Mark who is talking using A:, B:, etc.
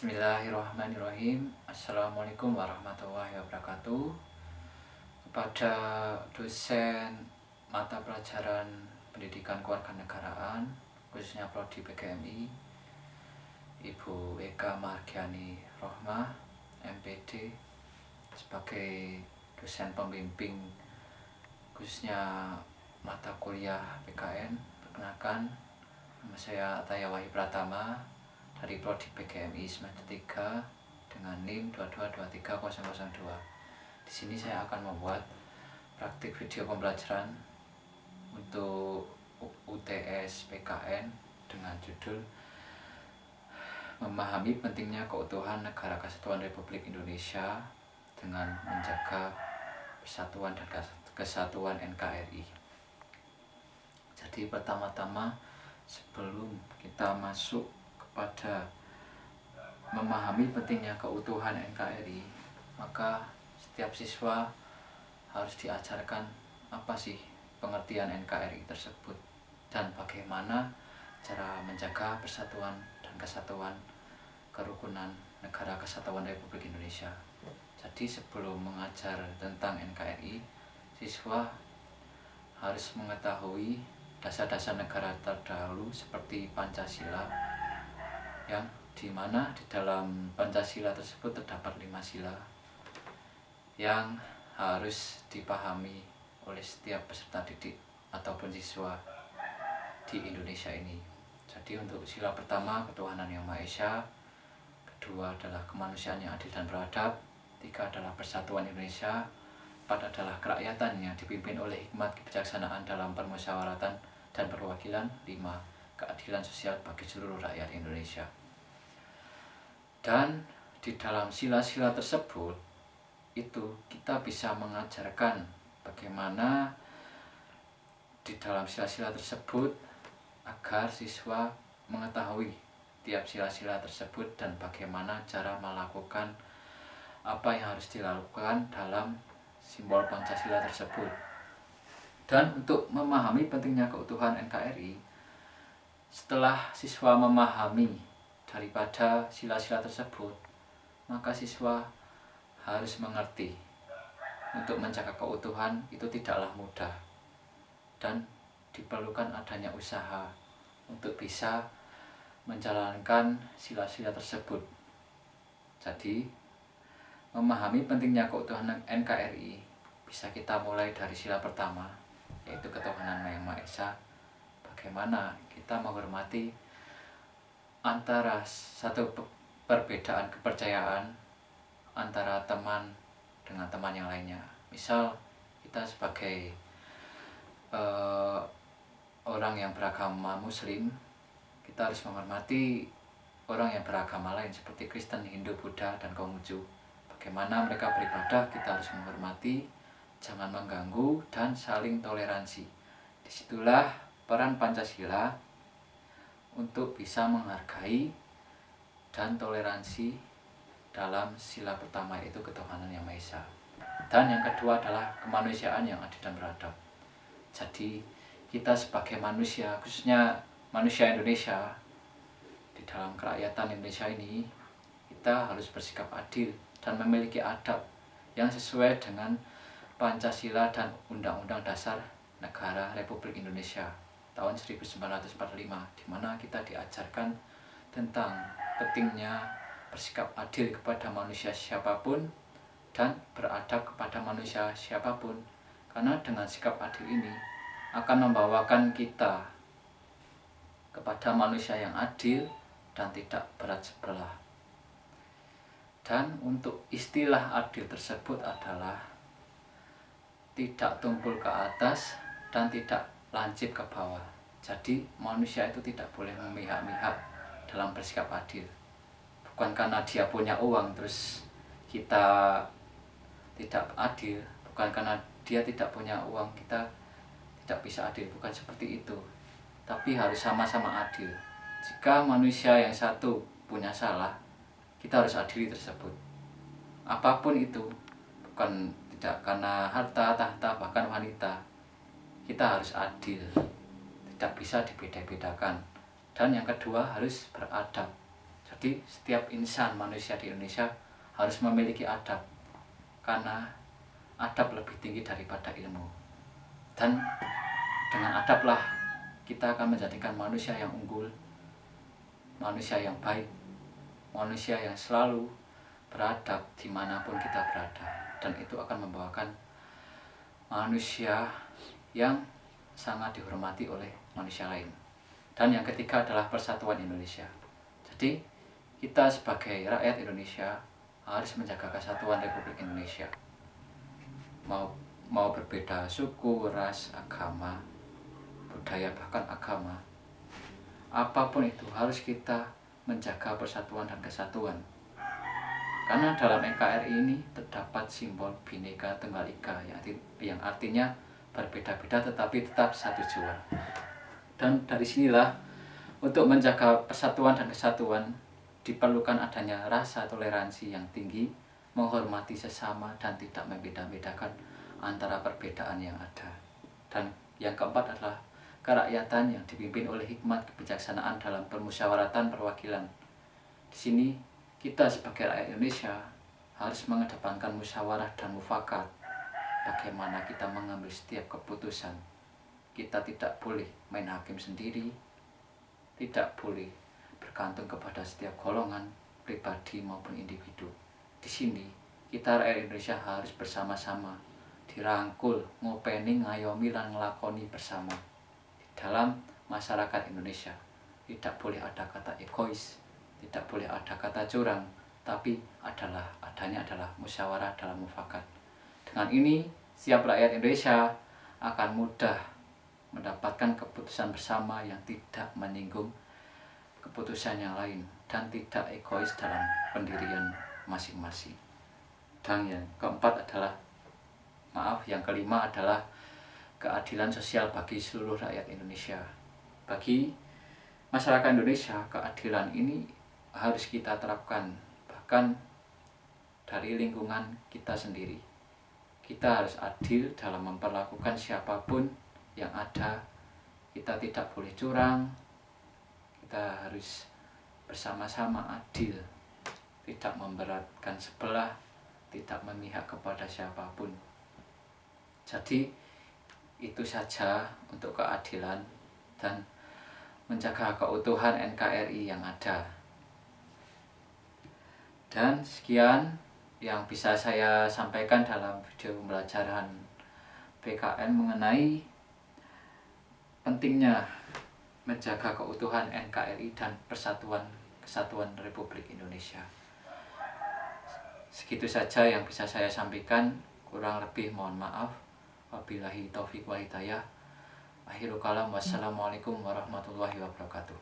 A: Bismillahirrahmanirrahim. Assalamualaikum warahmatullahi wabarakatuh. Kepada dosen mata pelajaran pendidikan kewarganegaraan, khususnya Prodi PGMI, Ibu Eka Margiani Rohmah, MPD, sebagai dosen pembimbing khususnya mata kuliah PKN. Perkenalkan, nama saya Ataya Wahyu Pratama dari Prodi PGMI semester 3 dengan NIM 2223002. Di sini saya akan membuat praktik video pembelajaran untuk UTS PKN dengan judul Memahami Pentingnya Keutuhan Negara Kesatuan Republik Indonesia dengan Menjaga Persatuan dan Kesatuan NKRI. Jadi pertama-tama sebelum kita masuk pada memahami pentingnya keutuhan NKRI, maka setiap siswa harus diajarkan apa sih pengertian NKRI tersebut dan bagaimana cara menjaga persatuan dan kesatuan kerukunan negara kesatuan Republik Indonesia. Jadi sebelum mengajar tentang NKRI, siswa harus mengetahui dasar-dasar negara terdahulu seperti Pancasila, yang dimana di dalam Pancasila tersebut terdapat 5 sila yang harus dipahami oleh setiap peserta didik ataupun siswa di Indonesia ini. Jadi untuk sila pertama, ketuhanan yang Maha Esa; kedua adalah kemanusiaan yang adil dan beradab; tiga adalah persatuan Indonesia; empat adalah kerakyatan yang dipimpin oleh hikmat kebijaksanaan dalam permusyawaratan dan perwakilan; lima, keadilan sosial bagi seluruh rakyat Indonesia. Dan di dalam sila-sila tersebut itu kita bisa mengajarkan bagaimana di dalam sila-sila tersebut agar siswa mengetahui tiap sila-sila tersebut dan bagaimana cara melakukan apa yang harus dilakukan dalam simbol Pancasila tersebut. Dan untuk memahami pentingnya keutuhan NKRI, setelah siswa memahami daripada sila-sila tersebut, maka siswa harus mengerti untuk menjaga keutuhan itu tidaklah mudah dan diperlukan adanya usaha untuk bisa menjalankan sila-sila tersebut. Jadi memahami pentingnya keutuhan NKRI bisa kita mulai dari sila pertama, yaitu ketuhanan yang Maha Esa. Bagaimana kita menghormati antara satu perbedaan kepercayaan antara teman dengan teman yang lainnya. Misal kita sebagai orang yang beragama Muslim, kita harus menghormati orang yang beragama lain seperti Kristen, Hindu, Buddha, dan Konghucu. Bagaimana mereka beribadah, kita harus menghormati, jangan mengganggu, dan saling toleransi. Disitulah peran Pancasila untuk bisa menghargai dan toleransi dalam sila pertama, yaitu ketuhanan yang Maha Esa. Dan yang kedua adalah kemanusiaan yang adil dan beradab. Jadi kita sebagai manusia, khususnya manusia Indonesia, di dalam kerakyatan Indonesia ini, kita harus bersikap adil dan memiliki adab yang sesuai dengan Pancasila dan Undang-Undang Dasar Negara Republik Indonesia tahun 1945, di mana kita diajarkan tentang pentingnya bersikap adil kepada manusia siapapun dan beradab kepada manusia siapapun, karena dengan sikap adil ini akan membawakan kita kepada manusia yang adil dan tidak berat sebelah. Dan untuk istilah adil tersebut adalah tidak tumpul ke atas dan tidak lancip ke bawah. Jadi manusia itu tidak boleh memihak-mihak dalam bersikap adil. Bukan karena dia punya uang terus kita tidak adil, bukan karena dia tidak punya uang kita tidak bisa adil, bukan seperti itu. Tapi harus sama-sama adil. Jika manusia yang satu punya salah, kita harus adili tersebut. Apapun itu, bukan tidak karena harta, tahta, bahkan wanita, kita harus adil, tidak bisa dibeda-bedakan. Dan yang kedua harus beradab. Jadi setiap insan manusia di Indonesia harus memiliki adab, karena adab lebih tinggi daripada ilmu. Dan dengan adablah kita akan menjadikan manusia yang unggul, manusia yang baik, manusia yang selalu beradab dimanapun kita berada. Dan itu akan membawakan manusia yang sangat dihormati oleh manusia lain. Dan yang ketiga adalah persatuan Indonesia. Jadi kita sebagai rakyat Indonesia harus menjaga kesatuan Republik Indonesia. Mau berbeda suku, ras, agama, budaya, bahkan agama, apapun itu harus kita menjaga persatuan dan kesatuan. Karena dalam NKRI ini terdapat simbol Bhinneka Tunggal Ika yang artinya berbeda-beda tetapi tetap satu jua. Dan dari sinilah untuk menjaga persatuan dan kesatuan diperlukan adanya rasa toleransi yang tinggi, menghormati sesama dan tidak membeda-bedakan antara perbedaan yang ada. Dan yang keempat adalah kerakyatan yang dipimpin oleh hikmat kebijaksanaan dalam permusyawaratan perwakilan. Di sini kita sebagai rakyat Indonesia harus mengedepankan musyawarah dan mufakat. Bagaimana kita mengambil setiap keputusan. Kita tidak boleh main hakim sendiri, tidak boleh bergantung kepada setiap golongan, pribadi maupun individu. Di sini kita rakyat Indonesia harus bersama-sama dirangkul, ngopeni, ngayomi, dan ngelakoni bersama. Di dalam masyarakat Indonesia tidak boleh ada kata egois, tidak boleh ada kata curang, tapi adanya adalah musyawarah dalam mufakat. Dengan ini, setiap rakyat Indonesia akan mudah mendapatkan keputusan bersama yang tidak menyinggung keputusan yang lain dan tidak egois dalam pendirian masing-masing. Dan yang kelima adalah keadilan sosial bagi seluruh rakyat Indonesia. Bagi masyarakat Indonesia, keadilan ini harus kita terapkan, bahkan dari lingkungan kita sendiri. Kita harus adil dalam memperlakukan siapapun yang ada. Kita tidak boleh curang. Kita harus bersama-sama adil, tidak memberatkan sebelah, tidak memihak kepada siapapun. Jadi itu saja untuk keadilan dan menjaga keutuhan NKRI yang ada. Dan sekian yang bisa saya sampaikan dalam video pembelajaran PKN mengenai pentingnya menjaga keutuhan NKRI dan kesatuan Republik Indonesia. Segitu saja yang bisa saya sampaikan, kurang lebih mohon maaf. Wabillahi taufiq wa hidayah. Akhirul kalam, wassalamualaikum warahmatullahi wabarakatuh.